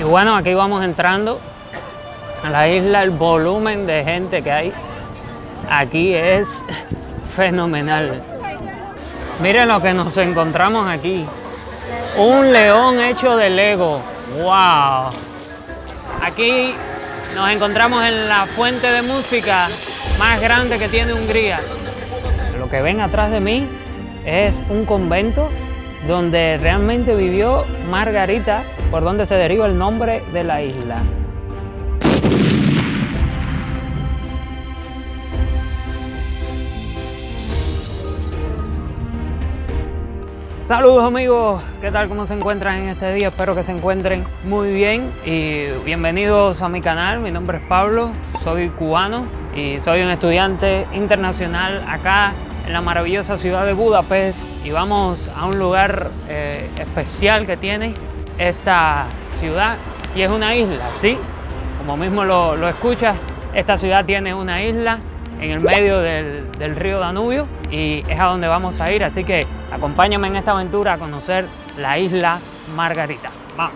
Y bueno, aquí vamos entrando a la isla. El volumen de gente que hay aquí es fenomenal. Miren lo que nos encontramos aquí. Un león hecho de Lego. ¡Wow! Aquí nos encontramos en la fuente de música más grande que tiene Hungría. Lo que ven atrás de mí es un convento donde realmente vivió Margarita, por donde se deriva el nombre de la isla. Saludos amigos, ¿qué tal? ¿Cómo se encuentran en este día? Espero que se encuentren muy bien y bienvenidos a mi canal. Mi nombre es Pablo, soy cubano y soy un estudiante internacional acá en la maravillosa ciudad de Budapest, y vamos a un lugar especial que tiene esta ciudad, y es una isla, ¿sí? Como mismo lo escuchas, esta ciudad tiene una isla en el medio del río Danubio y es a donde vamos a ir, así que acompáñame en esta aventura a conocer la isla Margarita. ¡Vamos!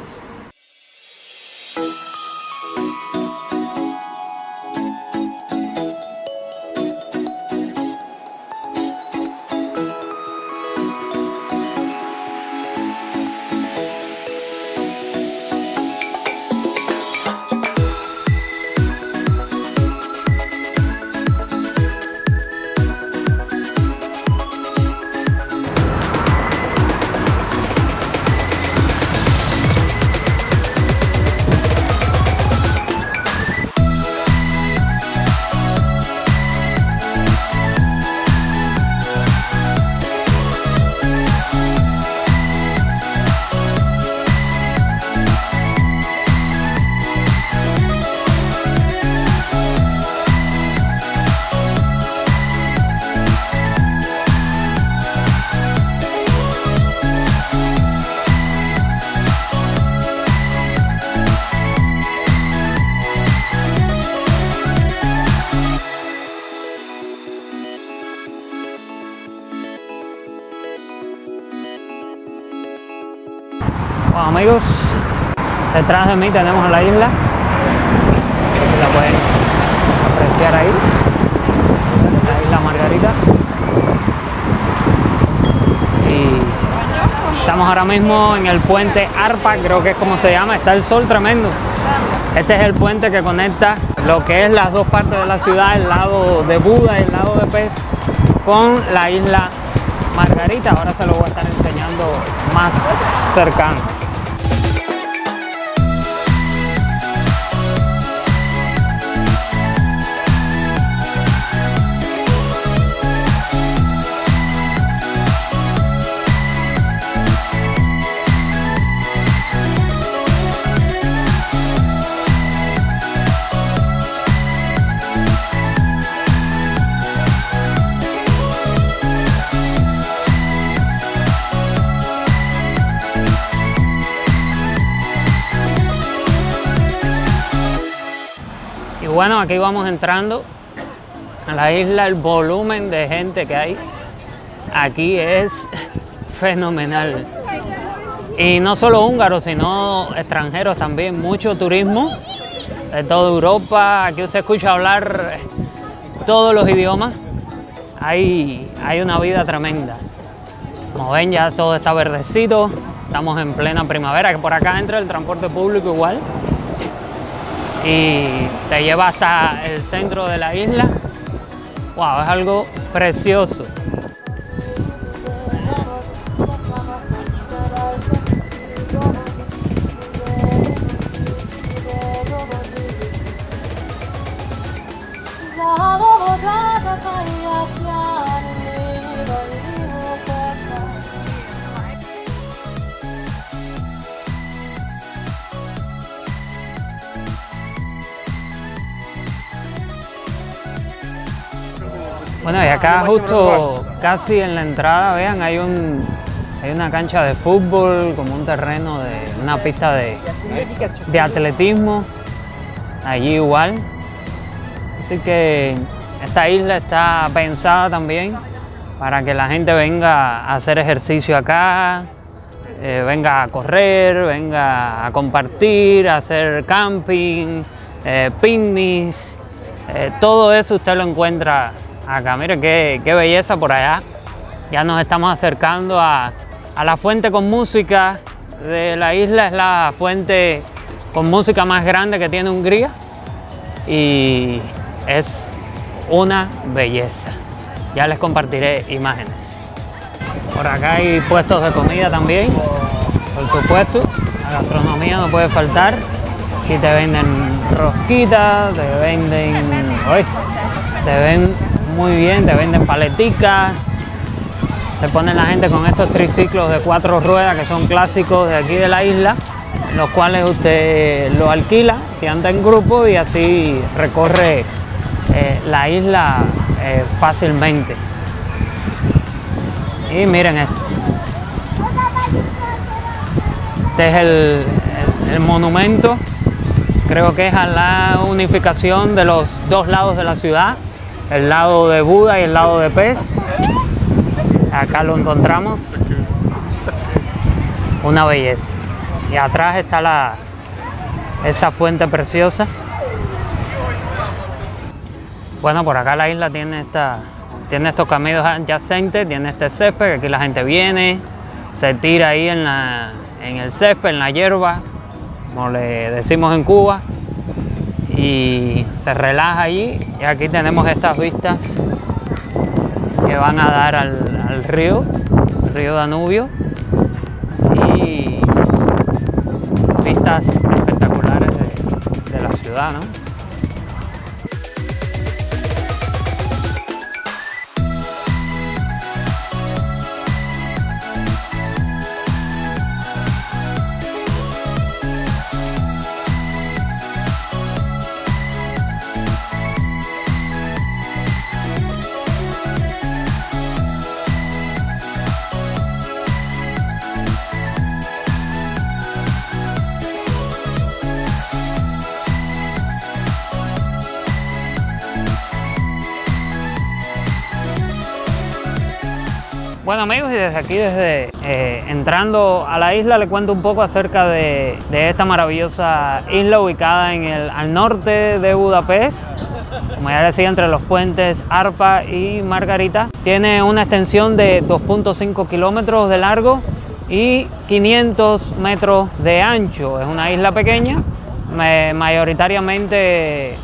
Bueno, amigos, detrás de mí tenemos la isla, la pueden apreciar ahí, la isla Margarita, y estamos ahora mismo en el puente Arpa, creo que es como se llama. Está el sol tremendo. Este es el puente que conecta lo que es las dos partes de la ciudad, el lado de Buda y el lado de Pest, con la isla Margarita. Ahora se lo voy a estar enseñando más cercano. Y bueno, aquí vamos entrando a la isla. El volumen de gente que hay aquí es fenomenal. Y no solo húngaros, sino extranjeros también. Mucho turismo de toda Europa. Aquí usted escucha hablar todos los idiomas. Hay una vida tremenda. Como ven, ya todo está verdecito. Estamos en plena primavera, que por acá entra el transporte público igual. Y te lleva hasta el centro de la isla. Wow, es algo precioso. Bueno, y acá justo casi en la entrada, vean, hay una cancha de fútbol, como un terreno una pista de atletismo, allí igual. Así que esta isla está pensada también para que la gente venga a hacer ejercicio acá, venga a correr, venga a compartir, a hacer camping, picnics, todo eso usted lo encuentra acá. Mire qué belleza por allá. Ya nos estamos acercando a la fuente con música de la isla. Es la fuente con música más grande que tiene Hungría y es una belleza. Ya les compartiré imágenes. Por acá hay puestos de comida también, por supuesto. La gastronomía no puede faltar. Aquí te venden rosquitas, te venden... ¡Uy! Te ven muy bien, te venden paleticas. Se ponen la gente con estos triciclos de 4 ruedas que son clásicos de aquí de la isla, los cuales usted lo alquila si anda en grupo y así recorre la isla fácilmente. Y miren esto. Este es el monumento, creo que es a la unificación de los dos lados de la ciudad, el lado de Buda y el lado de Pez. Acá lo encontramos, una belleza. Y atrás está esa fuente preciosa. Bueno, por acá la isla tiene estos caminos adyacentes, tiene este césped, que aquí la gente viene, se tira ahí en el césped, en la hierba, como le decimos en Cuba, y se relaja allí. Y aquí tenemos estas vistas que van a dar al río Danubio, y vistas espectaculares de la ciudad, ¿no? Bueno amigos, y desde aquí, entrando a la isla, les cuento un poco acerca de esta maravillosa isla ubicada al norte de Budapest. Como ya les decía, entre los puentes Arpa y Margarita. Tiene una extensión de 2.5 kilómetros de largo y 500 metros de ancho. Es una isla pequeña, mayoritariamente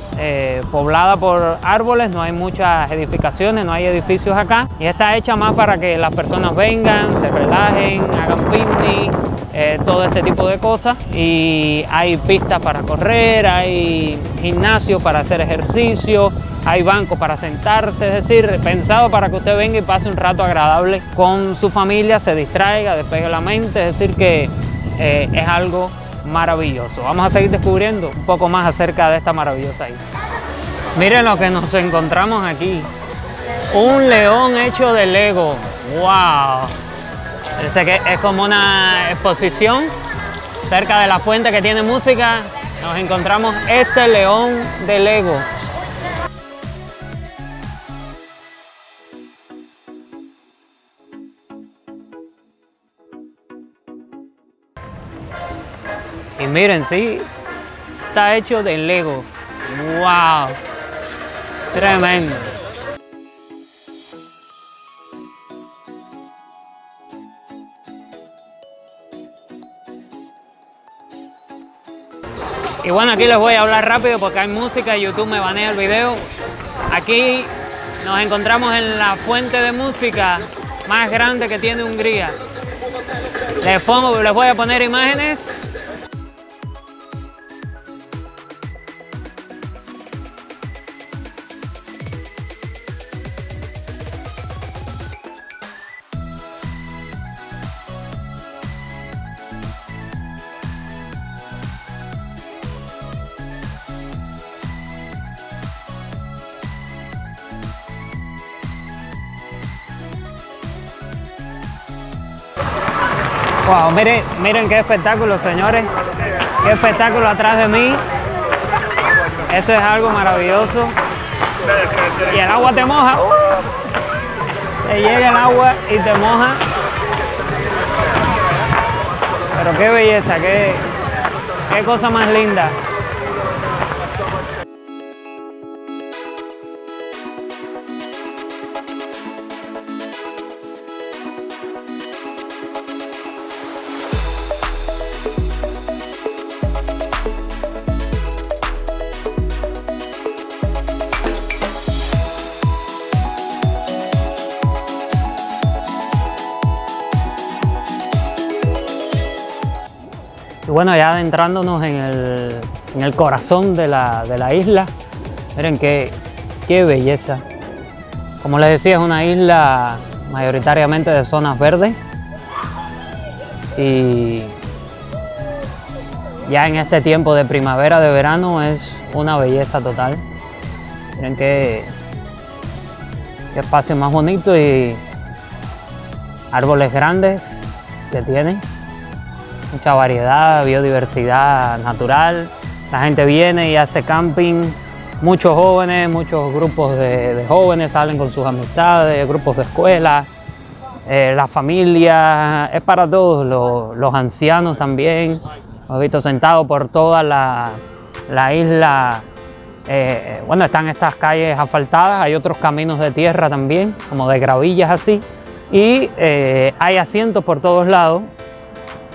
poblada por árboles, no hay muchas edificaciones, no hay edificios acá, y está hecha más para que las personas vengan, se relajen, hagan picnic, todo este tipo de cosas. Y hay pistas para correr, hay gimnasios para hacer ejercicio, hay bancos para sentarse, es decir, pensado para que usted venga y pase un rato agradable con su familia, se distraiga, despegue la mente, es decir que es algo maravilloso. Vamos a seguir descubriendo un poco más acerca de esta maravillosa isla. Miren lo que nos encontramos aquí. Un león hecho de Lego. ¡Wow! Parece que es como una exposición. Cerca de la fuente que tiene música, nos encontramos este león de Lego. Y miren, sí, está hecho de Lego. ¡Wow! Tremendo. Y bueno, aquí les voy a hablar rápido porque hay música y YouTube me banea el video. Aquí nos encontramos en la fuente de música más grande que tiene Hungría. Les voy a poner imágenes. Wow, miren qué espectáculo, señores. Qué espectáculo atrás de mí. Esto es algo maravilloso. Y el agua te moja. Te llega el agua y te moja. Pero qué belleza, qué cosa más linda. Y bueno, ya adentrándonos en el corazón de la isla, miren qué belleza. Como les decía, es una isla mayoritariamente de zonas verdes y ya en este tiempo de primavera, de verano, es una belleza total. Miren qué espacio más bonito y árboles grandes que tiene. Mucha variedad, biodiversidad natural. La gente viene y hace camping. Muchos jóvenes, muchos grupos de jóvenes salen con sus amistades, grupos de escuela, la familia, es para todos, los ancianos también. Los he visto sentados por toda la isla. Bueno, están estas calles asfaltadas, hay otros caminos de tierra también, como de gravillas así. Y hay asientos por todos lados.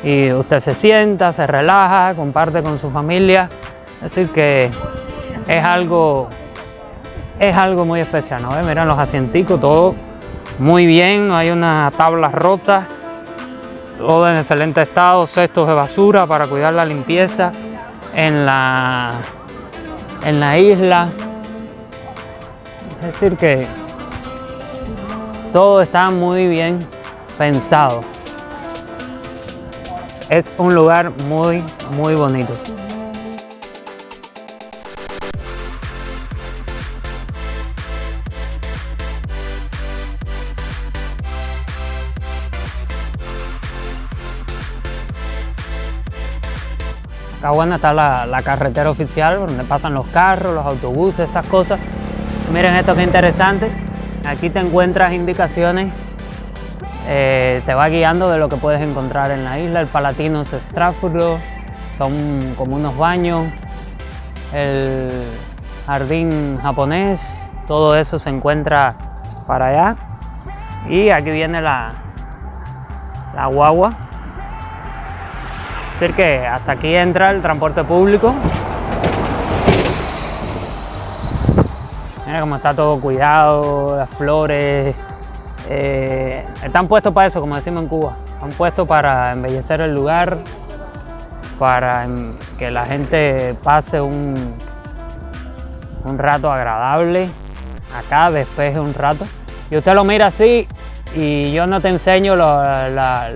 Y usted se sienta, se relaja, comparte con su familia. Es decir que es algo muy especial, ¿no? Miren los asienticos, todo muy bien, no hay una tabla rota, todo en excelente estado, cestos de basura para cuidar la limpieza en la isla. Es decir que todo está muy bien pensado. Es un lugar muy bonito. Acá bueno está la carretera oficial donde pasan los carros, los autobuses, estas cosas. Miren esto que interesante. Aquí te encuentras indicaciones. Te va guiando de lo que puedes encontrar en la isla. El Palatinos Stráfuro, son como unos baños, el jardín japonés, todo eso se encuentra para allá. Y aquí viene la guagua. Es decir que hasta aquí entra el transporte público. Mira cómo está todo cuidado, las flores. Están puestos para eso, como decimos en Cuba. Están puestos para embellecer el lugar, para que la gente pase un rato agradable acá, despeje un rato. Y usted lo mira así y yo no te enseño las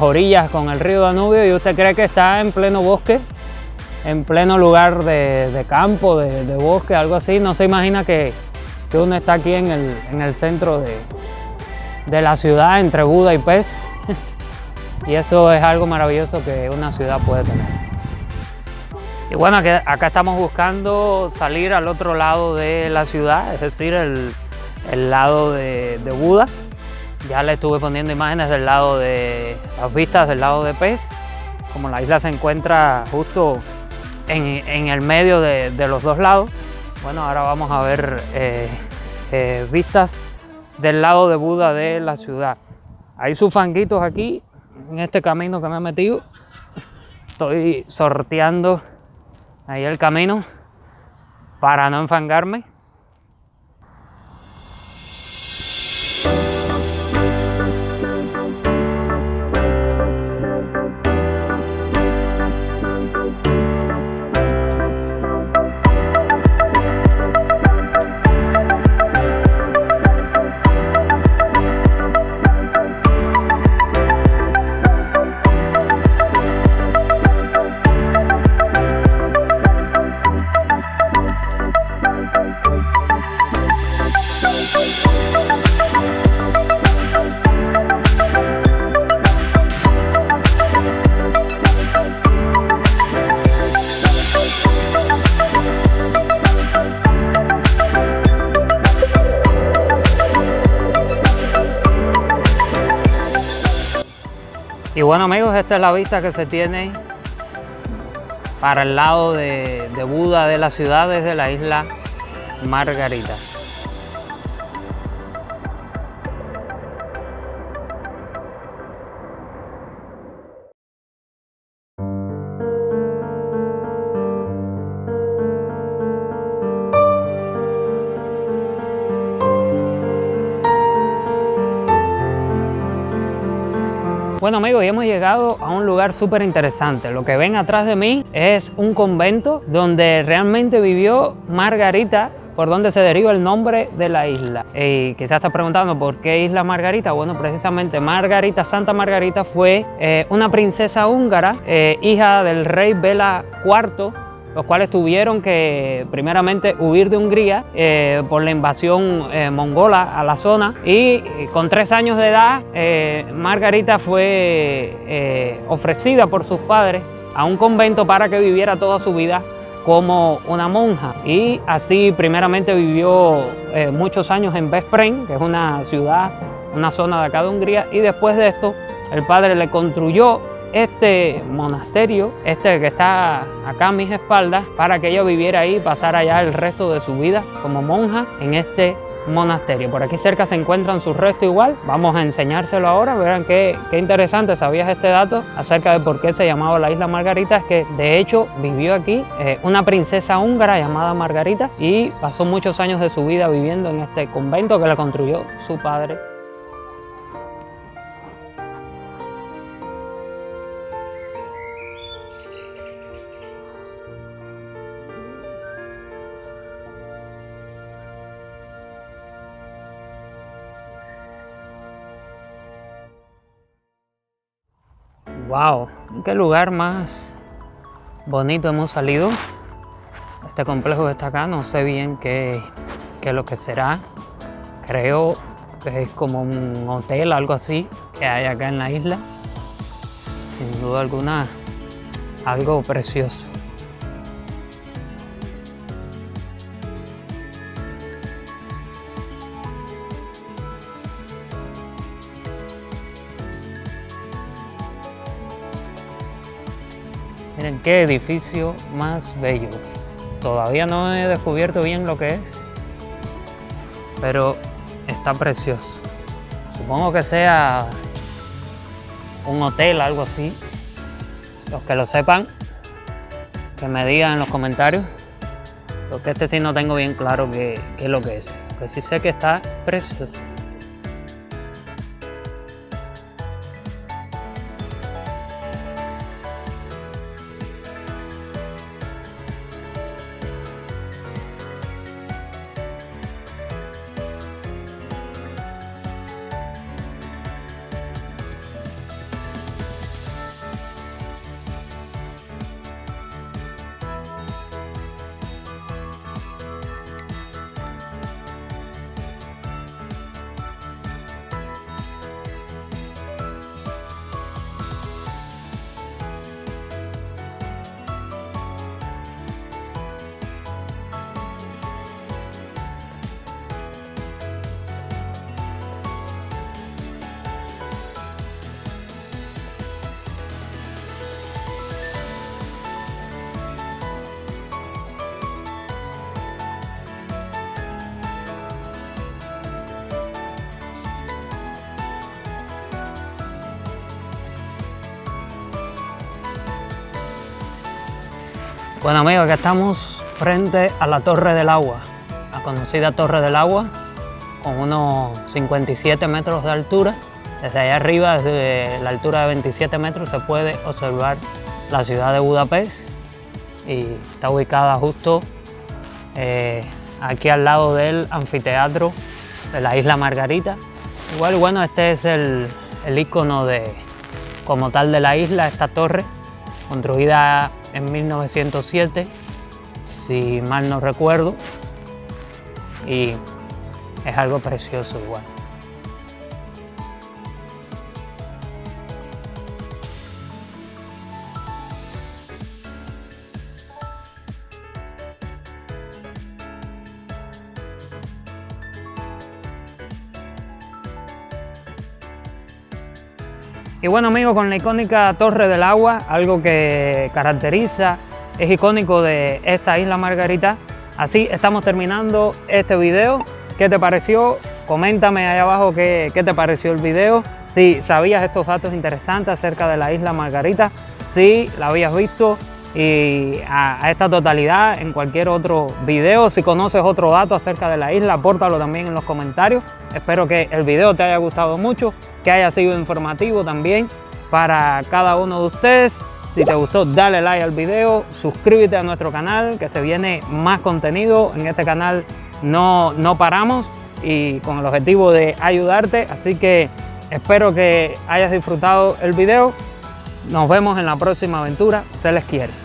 orillas con el río Danubio y usted cree que está en pleno bosque, en pleno lugar de campo, de bosque, algo así. No se imagina que uno está aquí en el centro de la ciudad, entre Buda y Pez. Y eso es algo maravilloso que una ciudad puede tener. Y bueno, acá estamos buscando salir al otro lado de la ciudad, es decir, el lado de Buda. Ya le estuve poniendo imágenes del lado de las vistas del lado de Pez. Como la isla se encuentra justo en el medio de los dos lados, bueno, ahora vamos a ver vistas del lado de Buda de la ciudad. Hay sus fanguitos aquí, en este camino que me he metido. Estoy sorteando ahí el camino para no enfangarme. bueno amigos, esta es la vista que se tiene para el lado de Buda de la ciudad desde la isla Margarita. Bueno amigos, y hemos llegado a un lugar súper interesante. Lo que ven atrás de mí es un convento donde realmente vivió Margarita, por donde se deriva el nombre de la isla. Y quizás estás preguntando por qué Isla Margarita. Bueno, precisamente Margarita, Santa Margarita fue una princesa húngara, hija del rey Bela IV, los cuales tuvieron que primeramente huir de Hungría por la invasión mongola a la zona, y con 3 años de edad Margarita fue ofrecida por sus padres a un convento para que viviera toda su vida como una monja, y así primeramente vivió muchos años en Veszprém, que es una ciudad, una zona de acá de Hungría, y después de esto el padre le construyó este monasterio, este que está acá a mis espaldas, para que ella viviera ahí y pasara ya el resto de su vida como monja en este monasterio. Por aquí cerca se encuentran sus restos igual, vamos a enseñárselo ahora. Verán qué interesante. ¿Sabías este dato acerca de por qué se llamaba la isla Margarita? Es que de hecho vivió aquí una princesa húngara llamada Margarita, y pasó muchos años de su vida viviendo en este convento que le construyó su padre. ¡Wow! ¿Qué lugar más bonito hemos salido? Este complejo que está acá, no sé bien qué es lo que será. Creo que es como un hotel, algo así, que hay acá en la isla. Sin duda alguna, algo precioso. Miren qué edificio más bello. Todavía no he descubierto bien lo que es, pero está precioso. Supongo que sea un hotel, algo así. Los que lo sepan, que me digan en los comentarios, porque este sí no tengo bien claro qué es lo que es. Pues sí sé que está precioso. Bueno amigos, acá estamos frente a la Torre del Agua, la conocida Torre del Agua, con unos 57 metros de altura. Desde allá arriba, desde la altura de 27 metros, se puede observar la ciudad de Budapest, y está ubicada justo aquí al lado del anfiteatro de la isla Margarita. Igual, bueno, este es el icono como tal de la isla, esta torre, construida en 1907, si mal no recuerdo, y es algo precioso igual. Y bueno amigos, con la icónica Torre del Agua, algo que caracteriza, es icónico de esta isla Margarita. Así estamos terminando este video. ¿Qué te pareció? Coméntame ahí abajo qué te pareció el video. Si sabías estos datos interesantes acerca de la isla Margarita, si la habías visto y a esta totalidad en cualquier otro video. Si conoces otro dato acerca de la isla, apórtalo también en los comentarios. Espero que el video te haya gustado mucho, que haya sido informativo también para cada uno de ustedes. Si te gustó, dale like al video, suscríbete a nuestro canal, que se viene más contenido. En este canal no paramos y con el objetivo de ayudarte. Así que espero que hayas disfrutado el video. Nos vemos en la próxima aventura. Se les quiere.